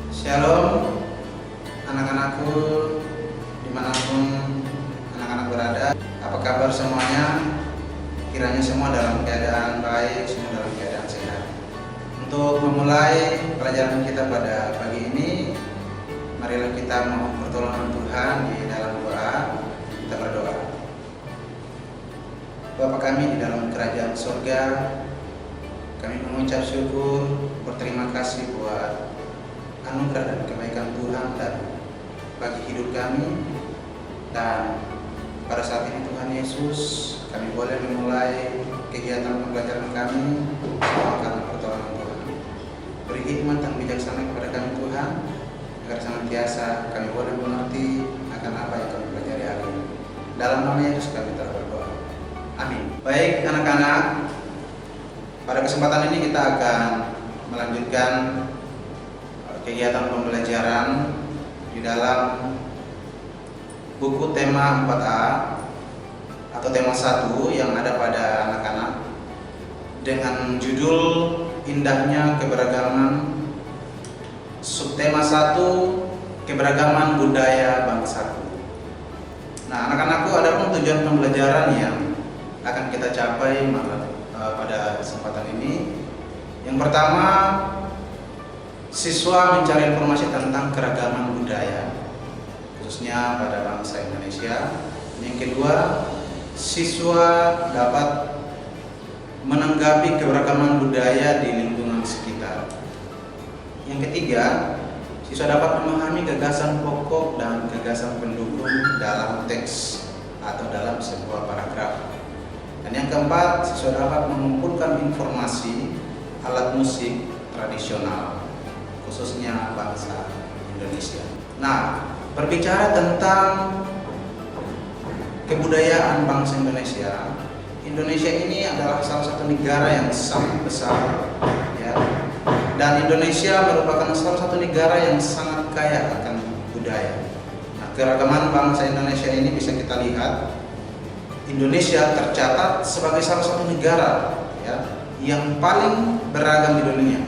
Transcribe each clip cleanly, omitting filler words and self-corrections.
Shalom anak-anakku dimanapun anak-anak berada. Apa kabar semuanya? Kiranya semua dalam keadaan baik, semua dalam keadaan sehat. Untuk memulai pelajaran kita pada pagi ini, marilah kita mohon pertolongan Tuhan di dalam doa. Kita berdoa. Bapa kami di dalam kerajaan surga, kami mengucap syukur, berterima kasih buat anugerah dan kebaikan Tuhan dan bagi hidup kami. Dan pada saat ini Tuhan Yesus, kami boleh memulai kegiatan pembelajaran kami semua karena pertolongan Tuhan. Beri hikmat dan bijaksana kepada kami Tuhan, agar senantiasa kami boleh mengerti akan apa yang kami pelajari hari ini. Dalam nama Yesus kami telah berdoa. Amin. Baik anak-anak, pada kesempatan ini kita akan melanjutkan kegiatan pembelajaran di dalam buku tema 4A atau tema 1 yang ada pada anak-anak dengan judul Indahnya Keberagaman, subtema 1 Keberagaman Budaya Bangsaku. Nah, anak-anakku, ada pun tujuan pembelajaran yang akan kita capai pada kesempatan ini. Yang pertama, siswa mencari informasi tentang keragaman budaya, khususnya pada bangsa Indonesia. Yang kedua, siswa dapat menanggapi keberagaman budaya di lingkungan sekitar. Yang ketiga, siswa dapat memahami gagasan pokok dan gagasan pendukung dalam teks atau dalam sebuah paragraf. Dan yang keempat, siswa dapat mengumpulkan informasi alat musik tradisional, khususnya bangsa Indonesia. Nah, berbicara tentang kebudayaan bangsa Indonesia, Indonesia ini adalah salah satu negara yang sangat besar, ya. Dan Indonesia merupakan salah satu negara yang sangat kaya akan budaya. Nah, keragaman bangsa Indonesia ini bisa kita lihat. Indonesia tercatat sebagai salah satu negara, ya, yang paling beragam di dunia.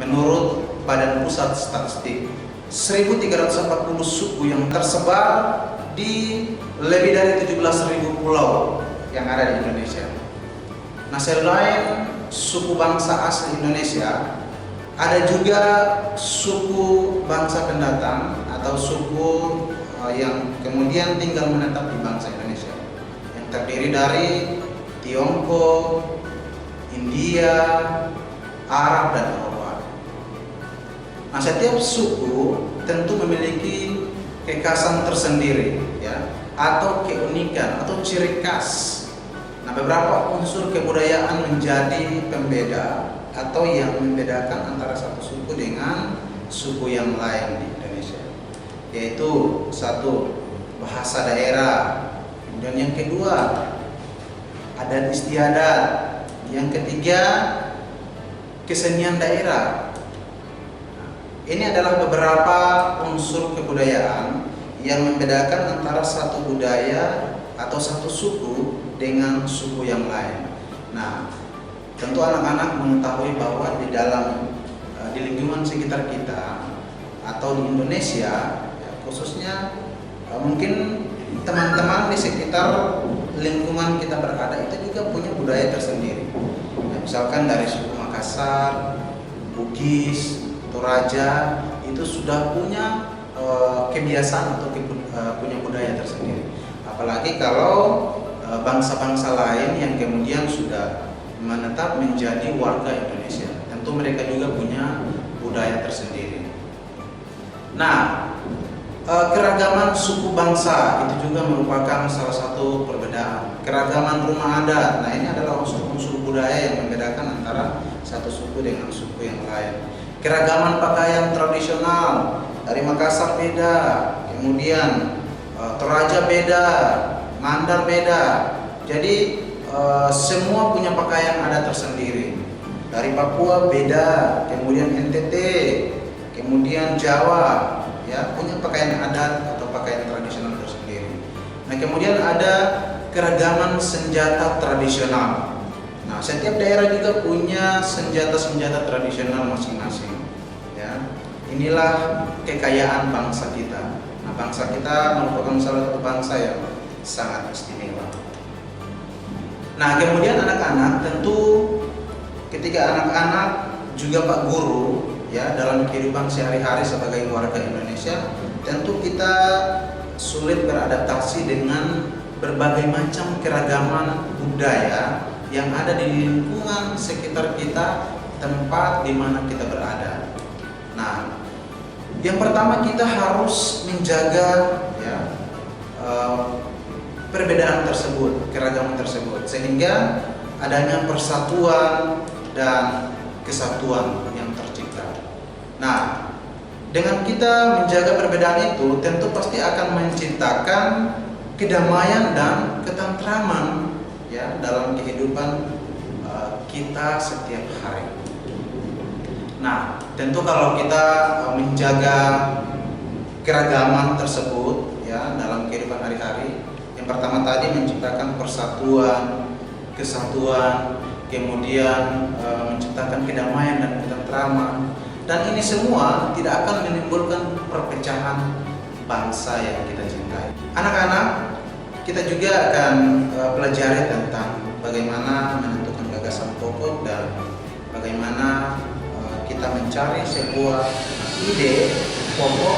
Menurut Badan Pusat Statistik, 1.340 suku yang tersebar di lebih dari 17.000 pulau yang ada di Indonesia. Nah, selain suku bangsa asli Indonesia, ada juga suku bangsa pendatang atau suku yang kemudian tinggal menetap di bangsa Indonesia, yang terdiri dari Tiongkok, India, Arab, dan Eropa. Nah, setiap suku tentu memiliki kekhasan tersendiri, ya, atau keunikan atau ciri khas. Nah, beberapa unsur kebudayaan menjadi pembeda atau yang membedakan antara satu suku dengan suku yang lain di Indonesia, yaitu satu, bahasa daerah, dan yang kedua, adat istiadat, yang ketiga, kesenian daerah. Ini adalah beberapa unsur kebudayaan yang membedakan antara satu budaya atau satu suku dengan suku yang lain. Nah, tentu anak-anak mengetahui bahwa di lingkungan sekitar kita atau di Indonesia, ya, khususnya mungkin teman-teman di sekitar lingkungan kita berada itu juga punya budaya tersendiri. Nah, misalkan dari suku Makassar, Bugis, Toraja itu sudah punya kebiasaan atau punya budaya tersendiri. Apalagi kalau bangsa-bangsa lain yang kemudian sudah menetap menjadi warga Indonesia, tentu mereka juga punya budaya tersendiri. Nah, keragaman suku bangsa itu juga merupakan salah satu perbedaan. Keragaman rumah adat, nah ini adalah unsur-unsur budaya yang membedakan antara satu suku dengan suku yang lain. Keragaman pakaian tradisional, dari Makassar beda, kemudian Toraja beda, Mandar beda. Jadi semua punya pakaian adat tersendiri. Dari Papua beda, kemudian NTT, kemudian Jawa, ya, punya pakaian adat atau pakaian tradisional tersendiri. Nah, kemudian ada keragaman senjata tradisional. Nah, Nah, setiap daerah juga punya senjata-senjata tradisional masing-masing. Ya, inilah kekayaan bangsa kita. Nah, bangsa kita merupakan salah satu bangsa yang sangat istimewa. Nah, kemudian anak-anak tentu ketika anak-anak juga Pak Guru ya dalam kehidupan sehari-hari sebagai warga Indonesia, tentu kita sulit beradaptasi dengan berbagai macam keragaman budaya yang ada di lingkungan sekitar kita, tempat di mana kita berada. Nah, yang pertama kita harus menjaga ya perbedaan tersebut, keragaman tersebut, sehingga adanya persatuan dan kesatuan yang tercipta. Nah, dengan kita menjaga perbedaan itu, tentu pasti akan menciptakan kedamaian dan ketentraman ya dalam kehidupan kita setiap hari. Nah, tentu kalau kita menjaga keragaman tersebut ya dalam kehidupan hari-hari, yang pertama tadi menciptakan persatuan, kesatuan, kemudian menciptakan kedamaian dan ketentraman, dan ini semua tidak akan menimbulkan perpecahan bangsa yang kita cintai. Anak-anak, kita juga akan pelajari tentang bagaimana menentukan gagasan pokok dan bagaimana kita mencari sebuah ide pokok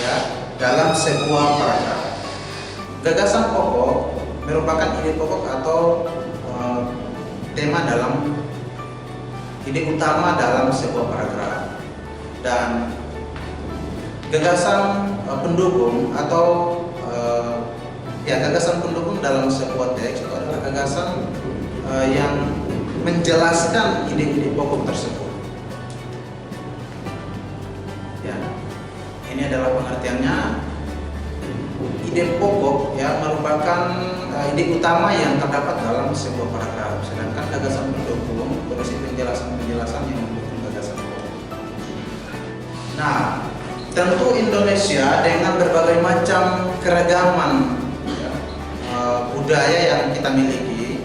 ya dalam sebuah paragraf. Gagasan pokok merupakan ide pokok atau tema dalam ide utama dalam sebuah paragraf, dan gagasan pendukung atau gagasan pendukung dalam sebuah teks itu adalah gagasan yang menjelaskan ide-ide pokok tersebut. Ya, ini adalah pengertiannya. Ide pokok ya merupakan ide utama yang terdapat dalam sebuah paragraf, sedangkan gagasan pendukung berisi penjelasan-penjelasan yang mendukung gagasan pokok. Nah, tentu Indonesia dengan berbagai macam keragaman ya, budaya yang kita miliki,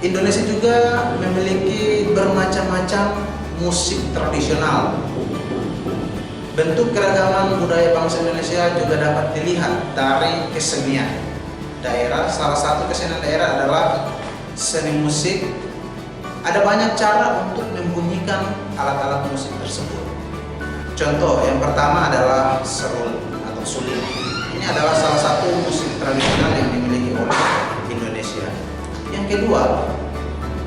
Indonesia juga memiliki bermacam-macam musik tradisional. Bentuk keragaman budaya bangsa Indonesia juga dapat dilihat dari kesenian daerah. Salah satu kesenian daerah adalah seni musik. Ada banyak cara untuk membunyikan alat-alat musik tersebut. Contoh yang pertama adalah serul atau suling. Ini adalah salah satu musik tradisional yang dimiliki oleh Indonesia. Yang kedua,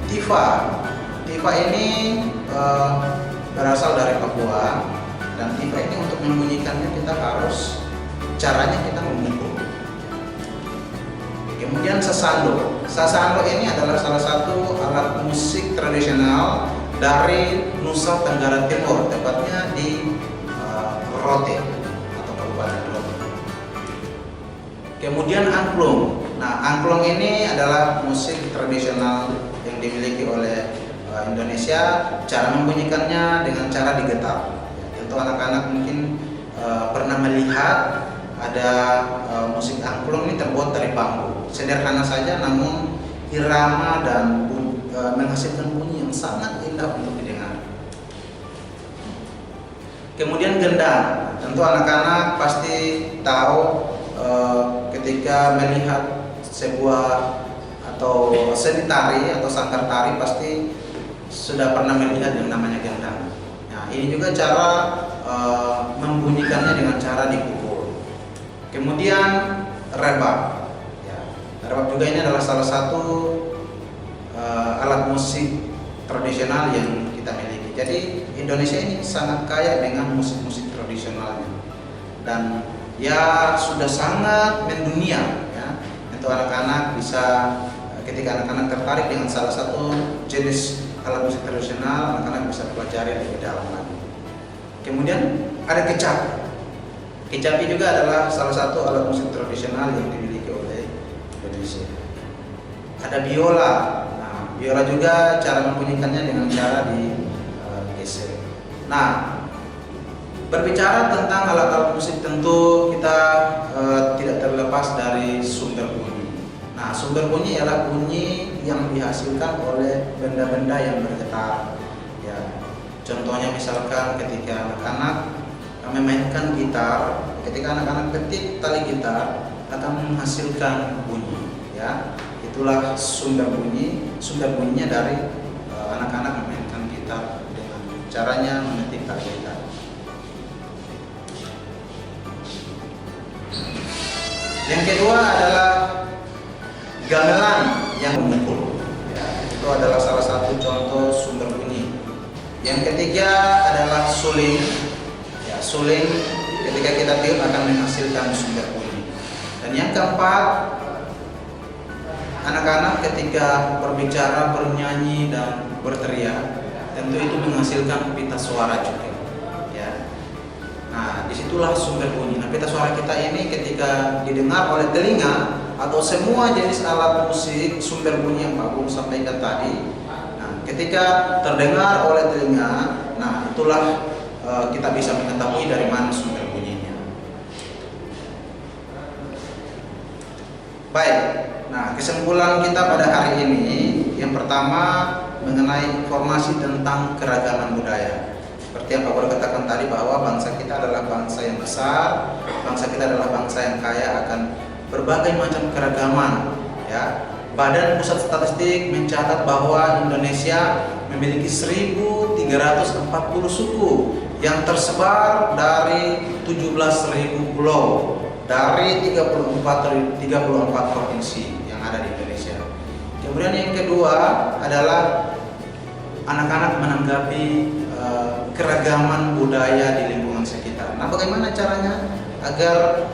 tifa. Tifa ini berasal dari Papua. Dan tifa ini untuk membunyikannya caranya kita memukul. Kemudian sasando. Sasando ini adalah salah satu alat musik tradisional dari Nusa Tenggara Timur, tepatnya di Rote atau Kabupaten Rote. Kemudian angklung. Nah, angklung ini adalah musik tradisional yang dimiliki oleh Indonesia. Cara membunyikannya dengan cara digetar. Untuk anak-anak mungkin pernah melihat ada musik angklung ini terbuat dari bambu. Sederhana saja namun irama dan menghasilkan bunyi yang sangat indah untuk didengar. Kemudian gendang. Tentu anak-anak pasti tahu ketika melihat sebuah atau seni tari atau sangkar tari pasti sudah pernah melihat yang namanya gendang. Ini juga cara membunyikannya dengan cara dipukul. Kemudian rebab. Ya, rebab juga ini adalah salah satu alat musik tradisional yang kita miliki. Jadi Indonesia ini sangat kaya dengan musik-musik tradisionalnya, dan ya sudah sangat mendunia. Ya, untuk anak-anak bisa ketika anak-anak tertarik dengan salah satu jenis alat musik tradisional, anak-anak bisa pelajari lebih dalam lagi. Kemudian ada kecapi. Kecapi juga adalah salah satu alat musik tradisional yang dimiliki oleh Indonesia. Ada biola. Nah, biola juga cara membunyikannya dengan cara digeser. Nah, berbicara tentang alat-alat musik tentu kita tidak terlepas dari sumber bunyi. Nah, sumber bunyi ialah bunyi yang dihasilkan oleh benda-benda yang bergetar. Ya, contohnya misalkan ketika anak-anak memainkan gitar, ketika anak-anak petik tali gitar akan menghasilkan bunyi. Ya, itulah sumber bunyi. Sumber bunyinya dari anak-anak memainkan gitar dengan caranya memetik tali gitar. Yang kedua adalah gamelan yang memukul. Ya, itu adalah salah satu contoh sumber bunyi. Yang ketiga adalah suling. Ya, suling ketika kita tiup akan menghasilkan sumber bunyi. Dan yang keempat, anak-anak ketika berbicara, bernyanyi dan berteriak, tentu itu menghasilkan pita suara juga. Ya. Nah, disitulah sumber bunyi. Nah, pita suara kita ini ketika didengar oleh telinga atau semua jenis alat musik, sumber bunyi yang Pak Guru sampaikan tadi. Nah, ketika terdengar oleh telinga, nah itulah kita bisa mengetahui dari mana sumber bunyinya. Baik. Nah, kesimpulan kita pada hari ini yang pertama mengenai informasi tentang keragaman budaya. Seperti yang Pak Guru katakan tadi bahwa bangsa kita adalah bangsa yang besar, bangsa kita adalah bangsa yang kaya akan berbagai macam keragaman. Ya, Badan Pusat Statistik mencatat bahwa Indonesia memiliki 1.340 suku yang tersebar dari 17.000 pulau dari 34 provinsi yang ada di Indonesia. Kemudian yang kedua adalah anak-anak menanggapi keragaman budaya di lingkungan sekitar. Nah, bagaimana caranya agar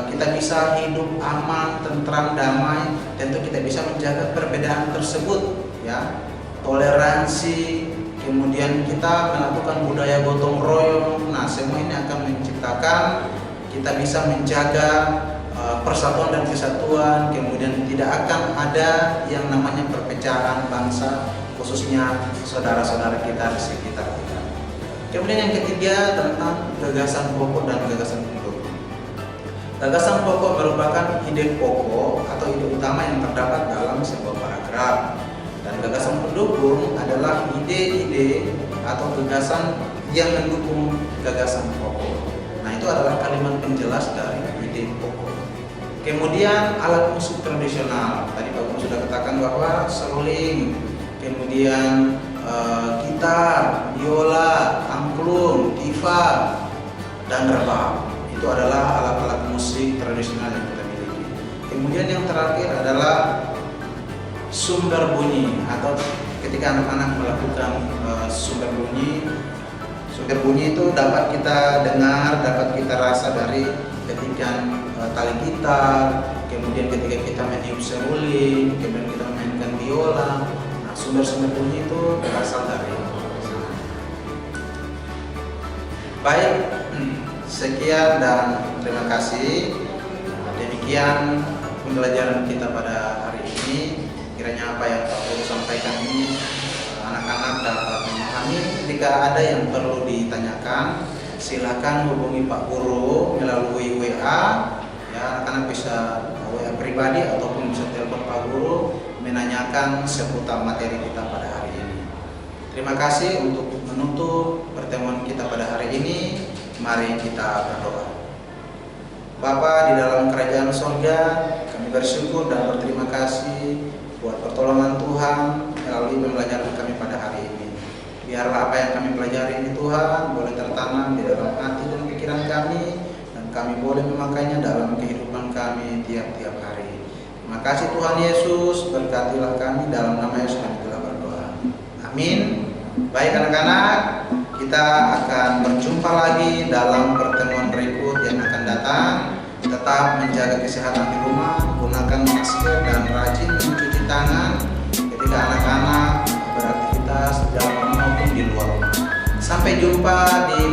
kita bisa hidup aman, tentram, damai? Tentu kita bisa menjaga perbedaan tersebut, ya. Toleransi, kemudian kita melakukan budaya gotong royong. Nah, semua ini akan menciptakan kita bisa menjaga persatuan dan kesatuan, kemudian tidak akan ada yang namanya perpecahan bangsa, khususnya saudara-saudara kita di sekitar kita. Kemudian yang ketiga tentang gagasan pokok dan gagasan pendukung. Gagasan pokok merupakan ide pokok atau ide utama yang terdapat dalam sebuah paragraf. Dan gagasan pendukung adalah ide-ide atau gagasan yang mendukung gagasan pokok. Nah, itu adalah kalimat penjelas dari ide pokok. Kemudian alat musik tradisional. Tadi Pak Guru sudah katakan bahwa seruling, kemudian gitar, biola, angklung, tifa, dan rebab. Itu adalah alat-alat musik tradisional yang kita miliki. Kemudian yang terakhir adalah sumber bunyi atau ketika anak-anak melakukan sumber bunyi. Sumber bunyi itu dapat kita dengar, dapat kita rasa dari ketikan tali gitar, kemudian ketika kita meniup seruling, kemudian kita memainkan biola. Nah, sumber-sumber bunyi itu berasal dari sana. Baik, sekian dan terima kasih. Demikian pembelajaran kita pada hari ini. Kiranya apa yang Pak Guru sampaikan ini anak-anak dapat memahami. Jika ada yang perlu ditanyakan, silakan hubungi Pak Guru melalui WA. Ya, anak-anak bisa WA pribadi ataupun bisa telepon Pak Guru menanyakan seputar materi kita pada hari ini. Terima kasih. Untuk menutup pertemuan kita pada hari ini, mari kita berdoa. Bapa di dalam kerajaan sorga, kami bersyukur dan berterima kasih buat pertolongan Tuhan melalui pembelajaran kami pada hari ini. Biarlah apa yang kami pelajari ini Tuhan boleh tertanam di dalam hati dan pikiran kami, dan kami boleh memakainya dalam kehidupan kami tiap-tiap hari. Terima kasih Tuhan Yesus, berkatilah kami, dalam nama Yesus kami telah berdoa. Amin. Baik anak-anak, kita akan berjumpa lagi dalam pertemuan berikut yang akan datang. Tetap menjaga kesehatan di rumah, gunakan masker dan rajin mencuci tangan ketika anak-anak beraktivitas di dalam maupun di luar rumah. Sampai jumpa di